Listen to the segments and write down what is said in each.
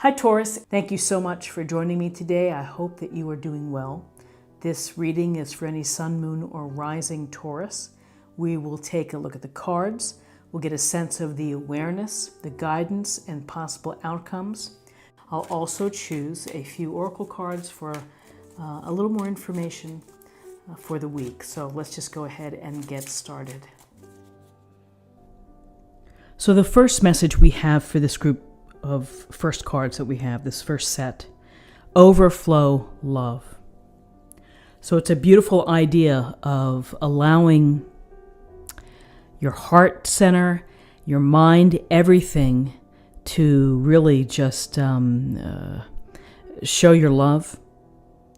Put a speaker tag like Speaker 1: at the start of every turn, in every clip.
Speaker 1: Hi Taurus, thank you so much for joining me today. I hope that you are doing well. This reading is for any sun, moon, or rising Taurus. We will take a look at the cards. We'll get a sense of the awareness, the guidance, and possible outcomes. I'll also choose a few oracle cards for a little more information for the week. So let's just go ahead and get started. So the first message we have for this group of first cards that we have, this first set, overflow love. So it's a beautiful idea of allowing your heart center, your mind, everything to really just show your love,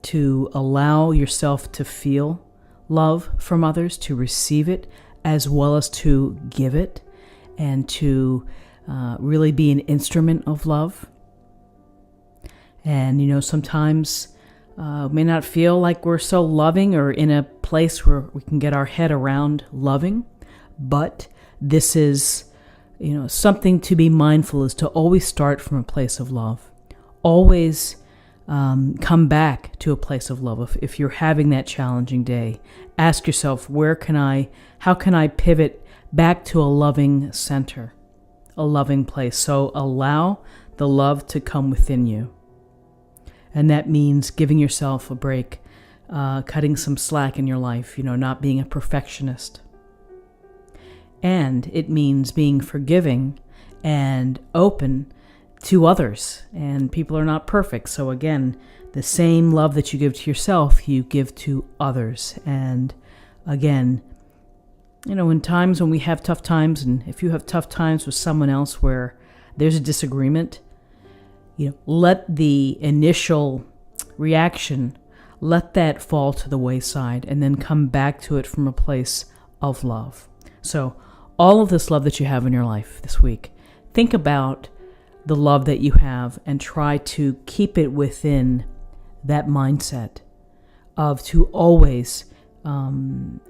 Speaker 1: to allow yourself to feel love from others, to receive it as well as to give it, and to really be an instrument of love. And, sometimes may not feel like we're so loving or in a place where we can get our head around loving, but this is, something to be mindful is to always start from a place of love. Always come back to a place of love. If you're having that challenging day, ask yourself, how can I pivot back to a loving center, a loving place? So allow the love to come within you. And that means giving yourself a break, cutting some slack in your life, not being a perfectionist. And it means being forgiving and open to others. And people are not perfect. So again, the same love that you give to yourself, you give to others. And again, in times when we have tough times, and if you have tough times with someone else where there's a disagreement, let the initial reaction, let that fall to the wayside and then come back to it from a place of love. So all of this love that you have in your life this week, think about the love that you have and try to keep it within that mindset of to always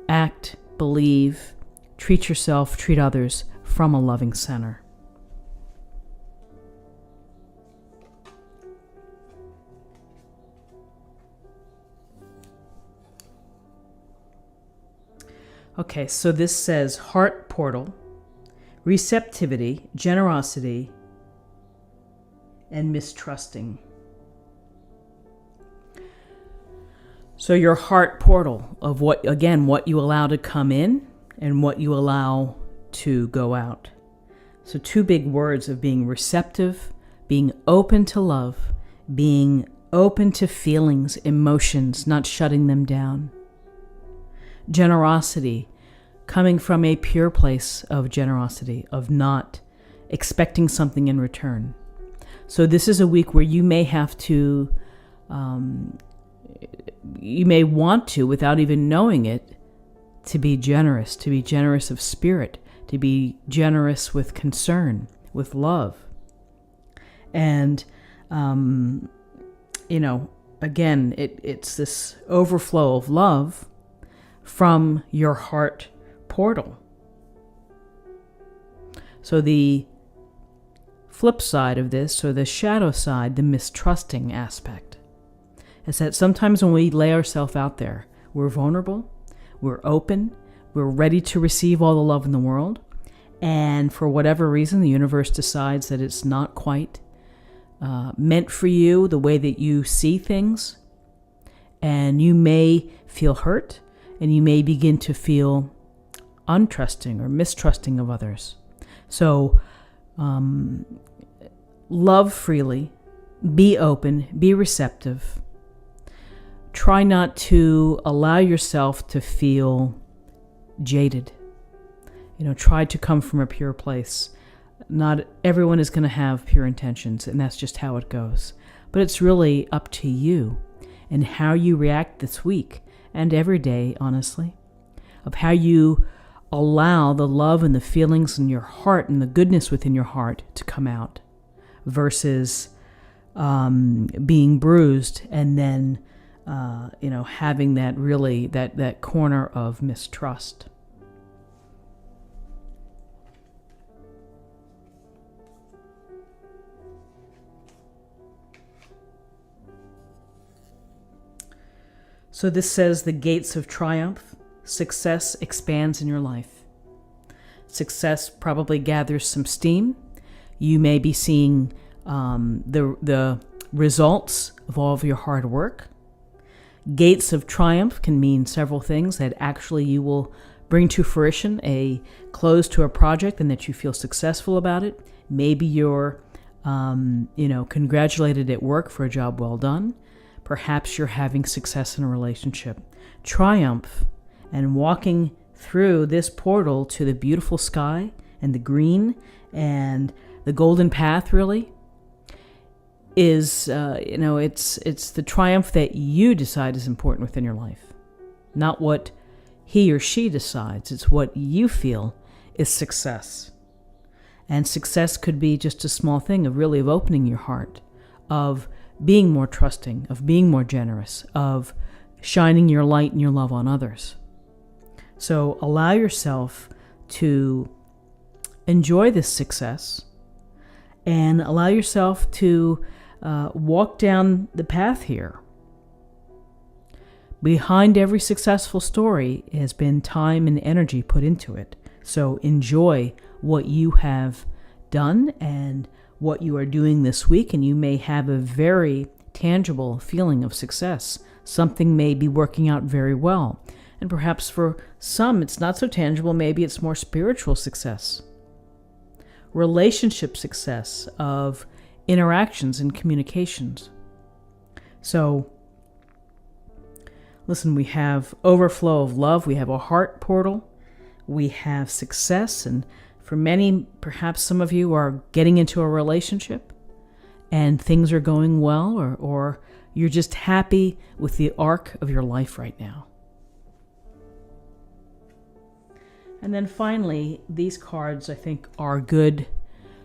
Speaker 1: act, believe, treat yourself, treat others from a loving center. Okay, so this says heart portal, receptivity, generosity, and mistrusting. So your heart portal of what you allow to come in and what you allow to go out. So two big words of being receptive, being open to love, being open to feelings, emotions, not shutting them down. Generosity, coming from a pure place of generosity, of not expecting something in return. So this is a week where you may have to, you may want to, without even knowing it, to be generous of spirit, to be generous with concern, with love. And, again, it's this overflow of love from your heart portal. So the flip side of this, or the shadow side, the mistrusting aspect, is that sometimes when we lay ourselves out there, we're vulnerable, we're open, we're ready to receive all the love in the world, and for whatever reason, the universe decides that it's not quite meant for you the way that you see things, and you may feel hurt, and you may begin to feel untrusting or mistrusting of others. So, love freely, be open, be receptive. Try not to allow yourself to feel jaded. Try to come from a pure place. Not everyone is going to have pure intentions, and that's just how it goes. But it's really up to you and how you react this week and every day, honestly, of how you allow the love and the feelings in your heart and the goodness within your heart to come out versus being bruised and then, having that really, that corner of mistrust. So this says the gates of triumph. Success expands in your life. Success probably gathers some steam. You may be seeing the results of all of your hard work. Gates of triumph can mean several things, that actually you will bring to fruition a close to a project and that you feel successful about it. Maybe you're congratulated at work for a job well done. Perhaps you're having success in a relationship. Triumph and walking through this portal to the beautiful sky and the green and the golden path really is, it's the triumph that you decide is important within your life. Not what he or she decides. It's what you feel is success. And success could be just a small thing of opening your heart, of being more trusting, of being more generous, of shining your light and your love on others. So allow yourself to enjoy this success and allow yourself to walk down the path here. Behind every successful story has been time and energy put into it. So enjoy what you have done and what you are doing this week, and you may have a very tangible feeling of success. Something may be working out very well. And perhaps for some it's not so tangible, maybe it's more spiritual success. Relationship success of interactions and communications. So, listen, we have overflow of love, we have a heart portal, we have success, and for many, perhaps some of you are getting into a relationship and things are going well, or you're just happy with the arc of your life right now. And then finally, these cards I think are good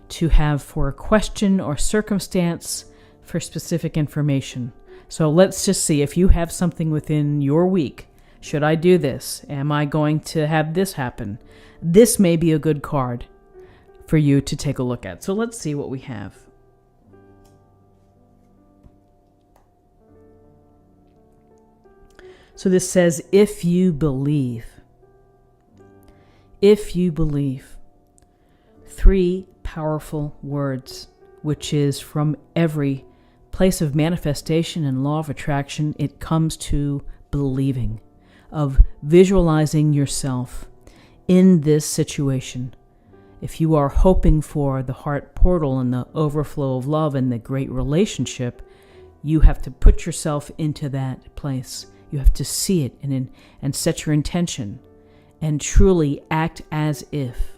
Speaker 1: to have for a question or circumstance for specific information. So let's just see if you have something within your week. Should I do this? Am I going to have this happen? This may be a good card for you to take a look at. So let's see what we have. So this says, if you believe. If you believe. 3 powerful words, which is from every place of manifestation and law of attraction, it comes to believing, of visualizing yourself in this situation. If you are hoping for the heart portal and the overflow of love and the great relationship, you have to put yourself into that place. You have to see it and set your intention and truly act as if.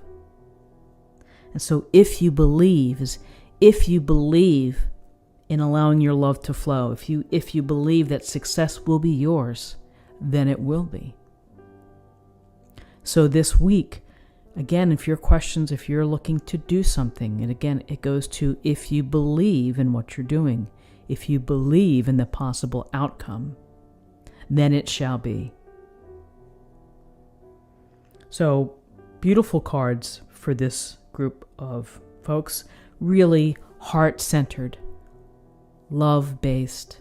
Speaker 1: And so if you believe in allowing your love to flow, if you believe that success will be yours, then it will be. So this week, again, if you're looking to do something, and again, it goes to if you believe in what you're doing, if you believe in the possible outcome, then it shall be. So, beautiful cards for this group of folks, really heart-centered, love-based,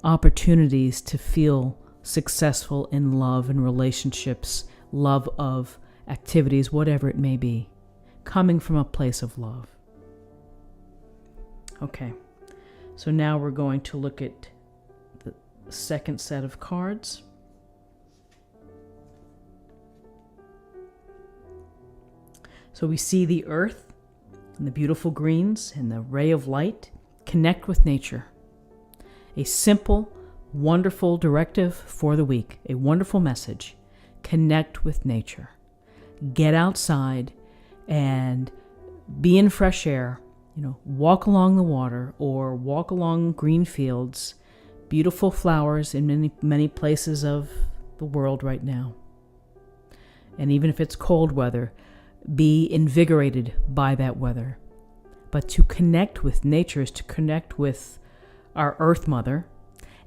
Speaker 1: opportunities to feel successful in love and relationships, love of activities, whatever it may be, coming from a place of love. Okay, so now we're going to look at the second set of cards. So we see the earth and the beautiful greens and the ray of light. Connect with nature. A simple, wonderful directive for the week. A wonderful message. Connect with nature. Get outside and be in fresh air. Walk along the water or walk along green fields. Beautiful flowers in many, many places of the world right now. And even if it's cold weather, be invigorated by that weather. But to connect with nature is to connect with our Earth Mother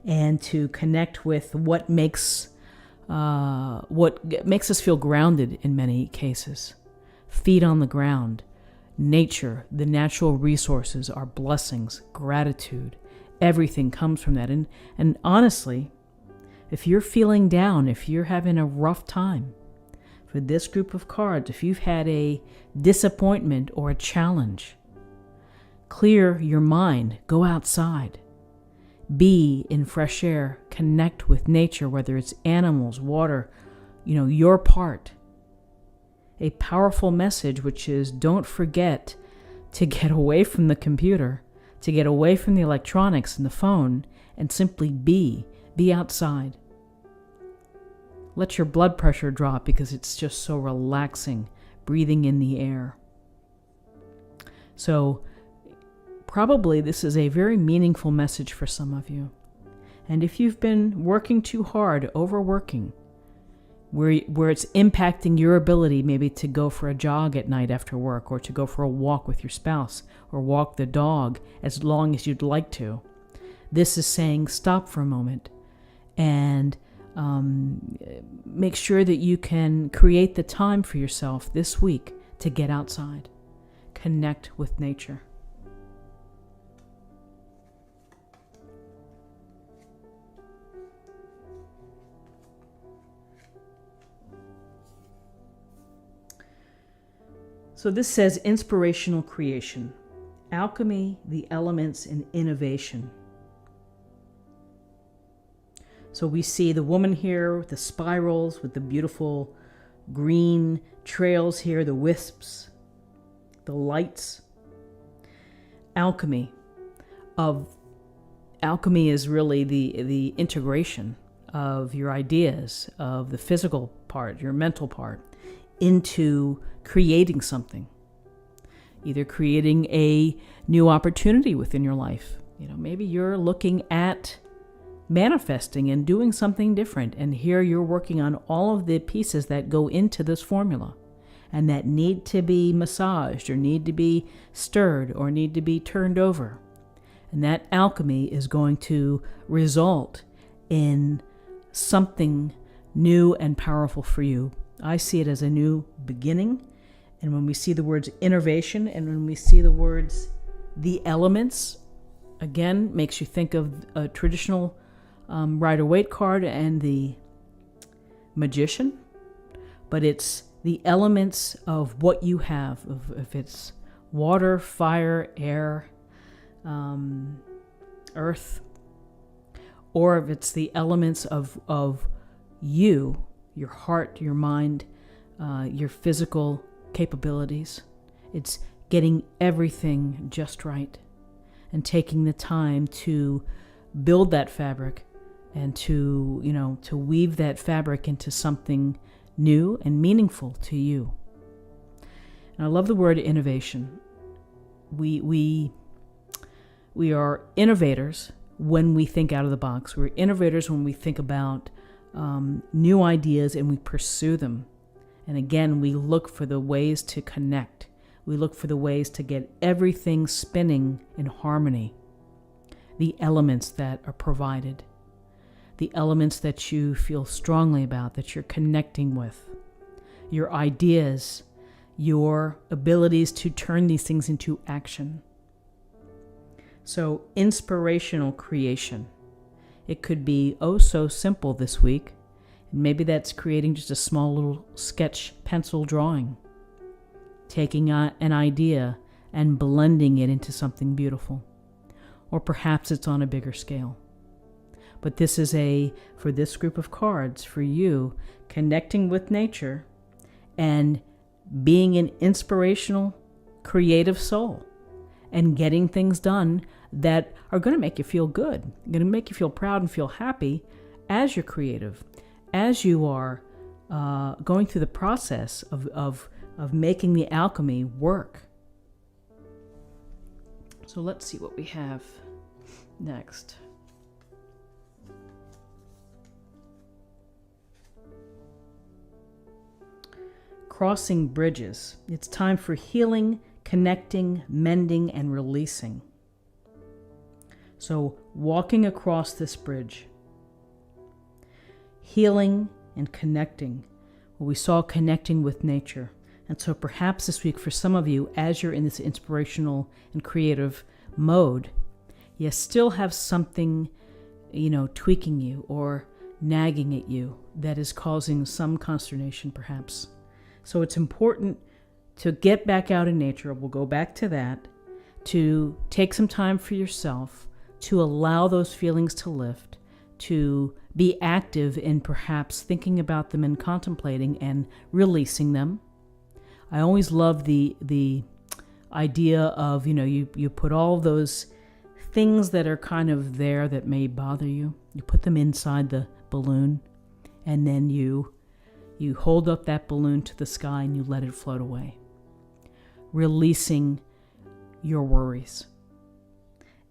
Speaker 1: and to connect with what makes us feel grounded in many cases. Feet on the ground, nature, the natural resources, our blessings, gratitude, everything comes from that. And honestly, if you're feeling down, if you're having a rough time, for this group of cards, if you've had a disappointment or a challenge, clear your mind, go outside, be in fresh air, connect with nature, whether it's animals, water, your part. A powerful message, which is don't forget to get away from the computer, to get away from the electronics and the phone, and simply be outside. Let your blood pressure drop because it's just so relaxing, breathing in the air. So probably this is a very meaningful message for some of you. And if you've been working too hard, overworking, where it's impacting your ability maybe to go for a jog at night after work, or to go for a walk with your spouse, or walk the dog as long as you'd like to, this is saying stop for a moment and make sure that you can create the time for yourself this week to get outside, connect with nature. So this says inspirational creation, alchemy, the elements, and innovation. So we see the woman here with the spirals, with the beautiful green trails here, the wisps, the lights. Alchemy is really the integration of your ideas, of the physical part, your mental part, into creating something. Either creating a new opportunity within your life. Maybe you're looking at manifesting and doing something different, and here you're working on all of the pieces that go into this formula and that need to be massaged or need to be stirred or need to be turned over. And that alchemy is going to result in something new and powerful for you. I see it as a new beginning. And when we see the words innovation and when we see the words the elements, again, makes you think of a traditional Rider-Waite card and the Magician, but it's the elements of what you have, if it's water, fire, air, earth, or if it's the elements of you, your heart, your mind, your physical capabilities. It's getting everything just right and taking the time to build that fabric and to weave that fabric into something new and meaningful to you. And I love the word innovation. We are innovators when we think out of the box. We're innovators when we think about new ideas and we pursue them. And again, we look for the ways to connect. We look for the ways to get everything spinning in harmony. The elements that are provided. The elements that you feel strongly about, that you're connecting with. Your ideas, your abilities to turn these things into action. So, inspirational creation. It could be oh so simple this week. Maybe that's creating just a small little sketch pencil drawing. Taking an idea and blending it into something beautiful. Or perhaps it's on a bigger scale. But this is for this group of cards, for you, connecting with nature and being an inspirational, creative soul and getting things done that are going to make you feel good, going to make you feel proud and feel happy as you're creative, as you are going through the process of making the alchemy work. So let's see what we have next. Crossing bridges. It's time for healing, connecting, mending, and releasing. So walking across this bridge. Healing and connecting. Well, we saw connecting with nature. And so perhaps this week for some of you, as you're in this inspirational and creative mode, you still have something, tweaking you or nagging at you that is causing some consternation perhaps. So it's important to get back out in nature. We'll go back to that, to take some time for yourself, to allow those feelings to lift, to be active in perhaps thinking about them and contemplating and releasing them. I always love the idea of, you put all those things that are kind of there that may bother you, you put them inside the balloon, and then you hold up that balloon to the sky and you let it float away, releasing your worries.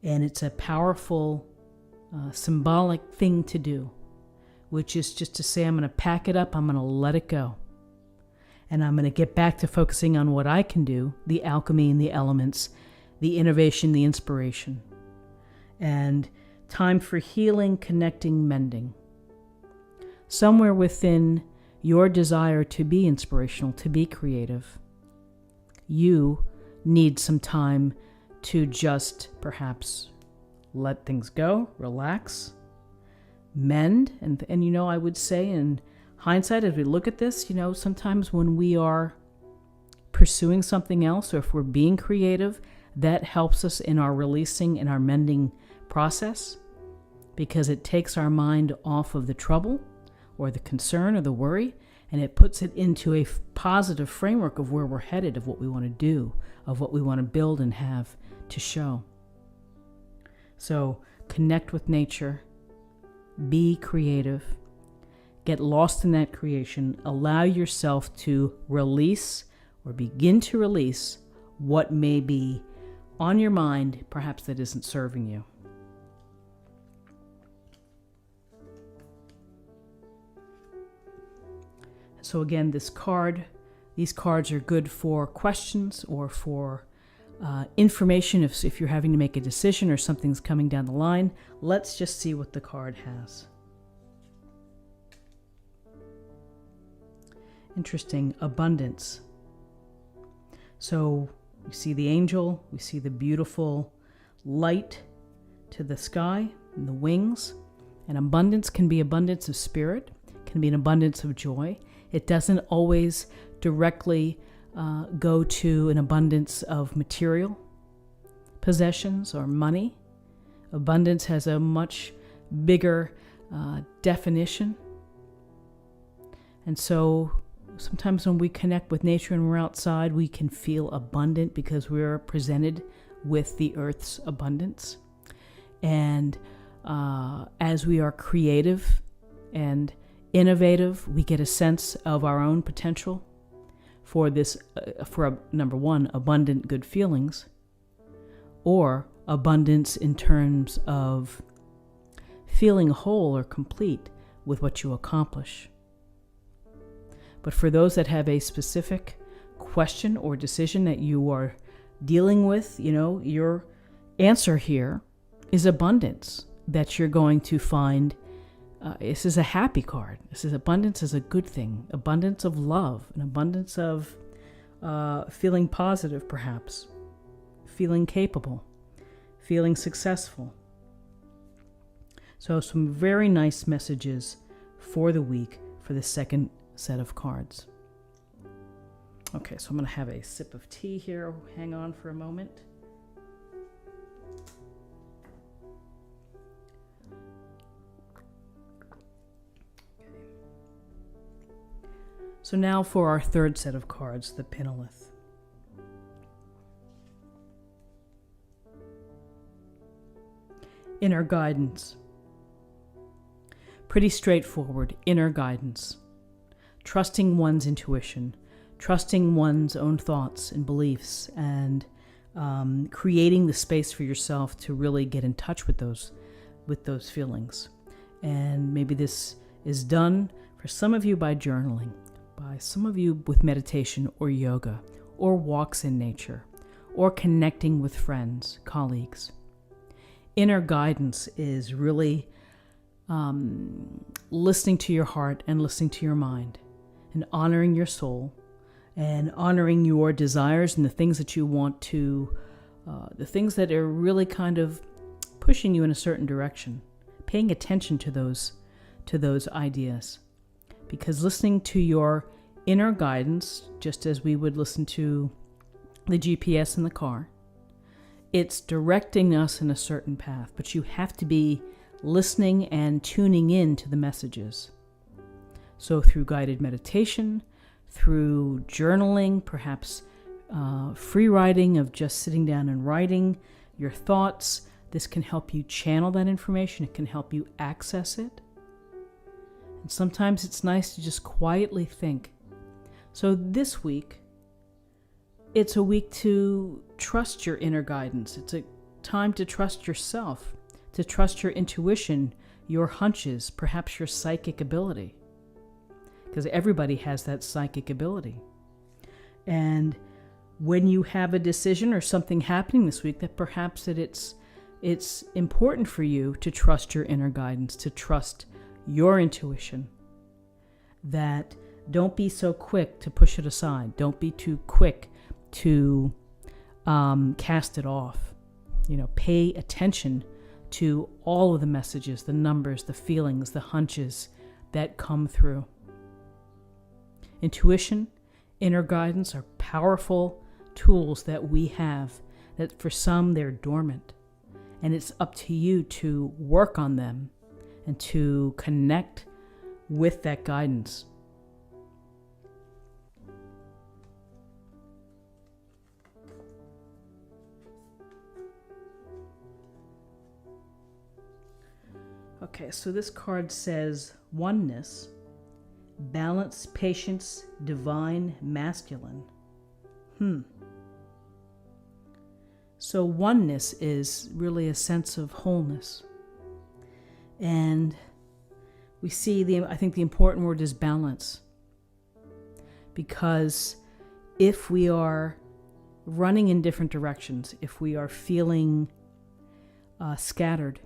Speaker 1: And it's a powerful symbolic thing to do, which is just to say, I'm going to pack it up, I'm going to let it go, and I'm going to get back to focusing on what I can do, the alchemy and the elements, the innovation, the inspiration. And time for healing, connecting, mending. Somewhere within your desire to be inspirational, to be creative, you need some time to just perhaps let things go, relax, mend. And I would say in hindsight, as we look at this, sometimes when we are pursuing something else, or if we're being creative, that helps us in our releasing and our mending process, because it takes our mind off of the trouble or the concern or the worry, and it puts it into a positive framework of where we're headed, of what we want to do, of what we want to build and have to show. So connect with nature, be creative, get lost in that creation, allow yourself to release or begin to release what may be on your mind, perhaps that isn't serving you. So again, these cards are good for questions or for information if you're having to make a decision or something's coming down the line. Let's just see what the card has. Interesting, abundance. So we see the angel, we see the beautiful light to the sky and the wings. And abundance can be abundance of spirit, can be an abundance of joy. It doesn't always directly go to an abundance of material possessions or money. Abundance has a much bigger definition. And so sometimes when we connect with nature and we're outside, we can feel abundant because we're presented with the earth's abundance. And as we are creative and innovative, we get a sense of our own potential for this, number one, abundant good feelings, or abundance in terms of feeling whole or complete with what you accomplish. But for those that have a specific question or decision that you are dealing with, your answer here is abundance, that you're going to find. This is a happy card. This is abundance is a good thing. Abundance of love, an abundance of feeling positive, perhaps, feeling capable, feeling successful. So some very nice messages for the week for the second set of cards. Okay, so I'm going to have a sip of tea here. Hang on for a moment. So now for our third set of cards, the Pinolith. Inner guidance. Pretty straightforward, inner guidance. Trusting one's intuition, trusting one's own thoughts and beliefs, and creating the space for yourself to really get in touch with those feelings. And maybe this is done for some of you by journaling, by some of you with meditation or yoga, or walks in nature, or connecting with friends, colleagues. Inner guidance is really listening to your heart and listening to your mind, and honoring your soul, and honoring your desires and the things that you want to, the things that are really kind of pushing you in a certain direction. Paying attention to those ideas. Because listening to your inner guidance, just as we would listen to the GPS in the car, it's directing us in a certain path, but you have to be listening and tuning in to the messages. So through guided meditation, through journaling, perhaps free writing of just sitting down and writing your thoughts, this can help you channel that information. It can help you access it. And sometimes it's nice to just quietly think. So this week, it's a week to trust your inner guidance. It's a time to trust yourself, to trust your intuition, your hunches, perhaps your psychic ability. Because everybody has that psychic ability. And when you have a decision or something happening this week, that perhaps that it's important for you to trust your inner guidance, to trust your intuition. That don't be so quick to push it aside. Don't be too quick to cast it off. Pay attention to all of the messages, the numbers, the feelings, the hunches that come through. Intuition, inner guidance are powerful tools that we have, that for some they're dormant. And it's up to you to work on them and to connect with that guidance. Okay, so this card says oneness, balance, patience, divine, masculine. So oneness is really a sense of wholeness. And we see I think the important word is balance. Because if we are running in different directions, if we are feeling scattered,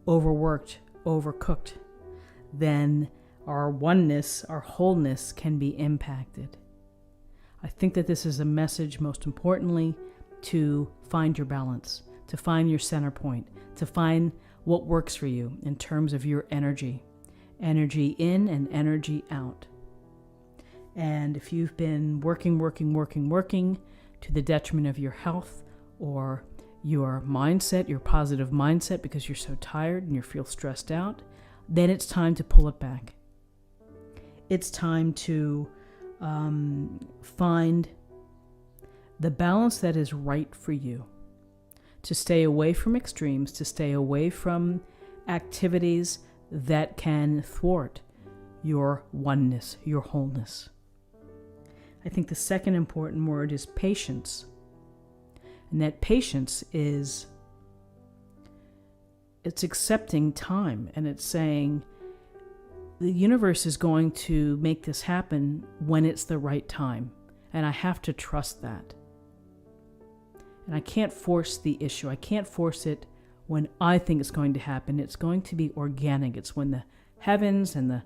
Speaker 1: overworked, overcooked, then our oneness, our wholeness can be impacted. I think that this is a message, most importantly, to find your balance, to find your center point, to find what works for you in terms of your energy in and energy out. And if you've been working to the detriment of your health or your mindset, your positive mindset, because you're so tired and you feel stressed out, then it's time to pull it back. It's time to find the balance that is right for you, to stay away from extremes, to stay away from activities that can thwart your oneness, your wholeness. I think the second important word is patience. And that patience it's accepting time, and it's saying the universe is going to make this happen when it's the right time. And I have to trust that. And I can't force the issue. I can't force it when I think it's going to happen. It's going to be organic. It's when the heavens and the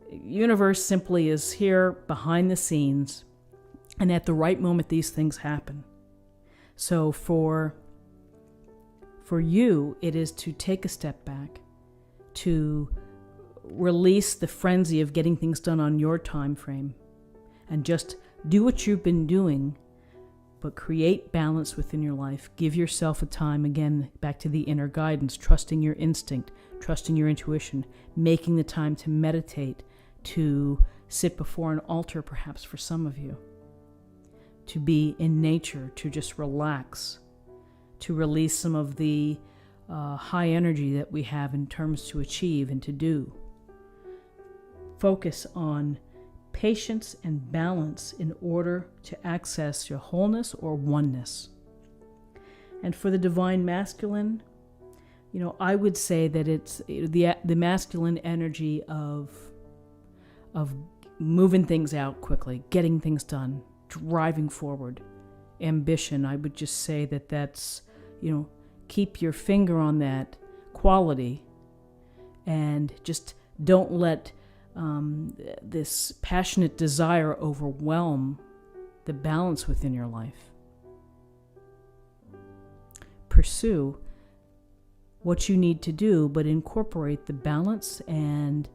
Speaker 1: universe simply is here behind the scenes, and at the right moment these things happen. So for you, it is to take a step back, to release the frenzy of getting things done on your time frame, and just do what you've been doing, but create balance within your life. Give yourself a time, again, back to the inner guidance, trusting your instinct, trusting your intuition, making the time to meditate, to sit before an altar perhaps for some of you, to be in nature, to just relax, to release some of the high energy that we have in terms to achieve and to do. Focus on patience and balance in order to access your wholeness or oneness. And for the divine masculine, I would say that it's the masculine energy of moving things out quickly, getting things done, driving forward, ambition. I would just say that that's, keep your finger on that quality and just don't let this passionate desire overwhelm the balance within your life. Pursue what you need to do, but incorporate the balance and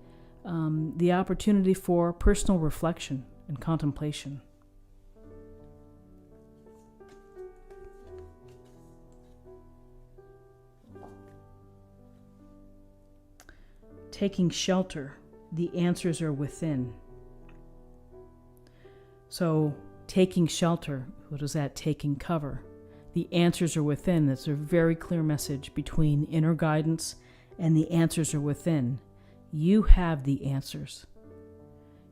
Speaker 1: the opportunity for personal reflection and contemplation. Taking shelter, the answers are within. So taking shelter, what is that? Taking cover. The answers are within. That's a very clear message between inner guidance and the answers are within. You have the answers.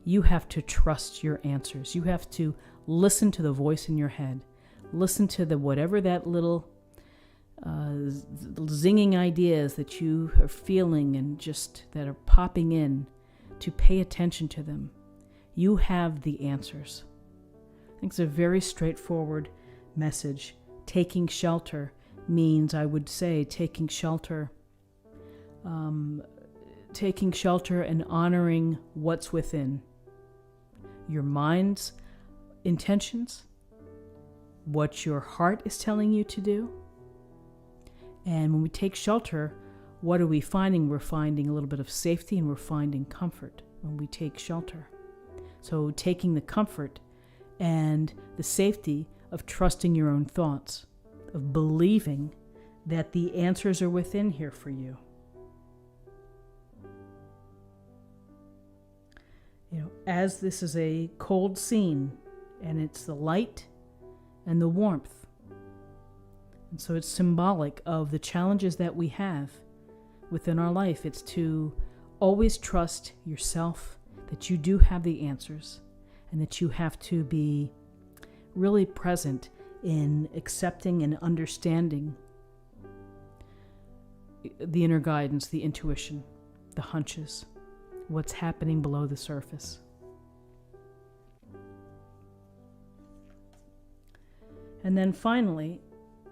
Speaker 1: You have to trust your answers. You have to listen to the voice in your head. Listen to the whatever that little zinging ideas that you are feeling and just that are popping in, to pay attention to them. You have the answers. I think it's a very straightforward message. Taking shelter means, I would say, taking shelter and honoring what's within. Your mind's intentions, what your heart is telling you to do. And when we take shelter, what are we finding? We're finding a little bit of safety and we're finding comfort when we take shelter. So taking the comfort and the safety of trusting your own thoughts, of believing that the answers are within here for you. As this is a cold scene, and it's the light and the warmth. And so it's symbolic of the challenges that we have within our life. It's to always trust yourself, that you do have the answers, and that you have to be really present in accepting and understanding the inner guidance, the intuition, the hunches, what's happening below the surface. And then finally,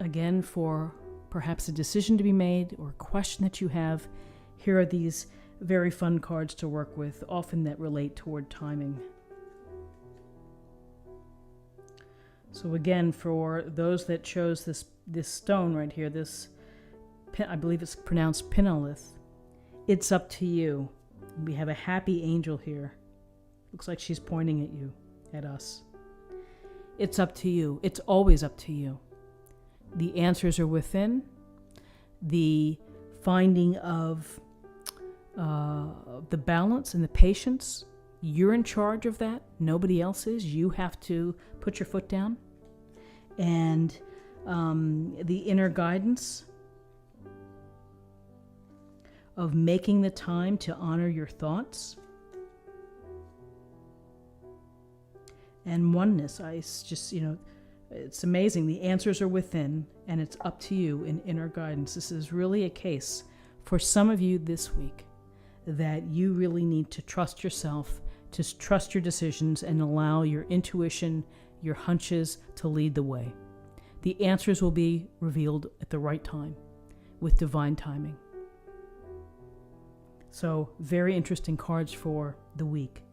Speaker 1: again, for perhaps a decision to be made or a question that you have, here are these very fun cards to work with, often that relate toward timing. So again, for those that chose this stone right here, this, I believe it's pronounced pinolith, it's up to you. We have a happy angel here. Looks like she's pointing at you, at us. It's up to you. It's always up to you. The answers are within. The finding of the balance and the patience, you're in charge of that. Nobody else is. You have to put your foot down. And the inner guidance of making the time to honor your thoughts. And oneness. It's amazing. The answers are within, and it's up to you in inner guidance. This is really a case for some of you this week that you really need to trust yourself, to trust your decisions, and allow your intuition, your hunches to lead the way. The answers will be revealed at the right time with divine timing. So, very interesting cards for the week.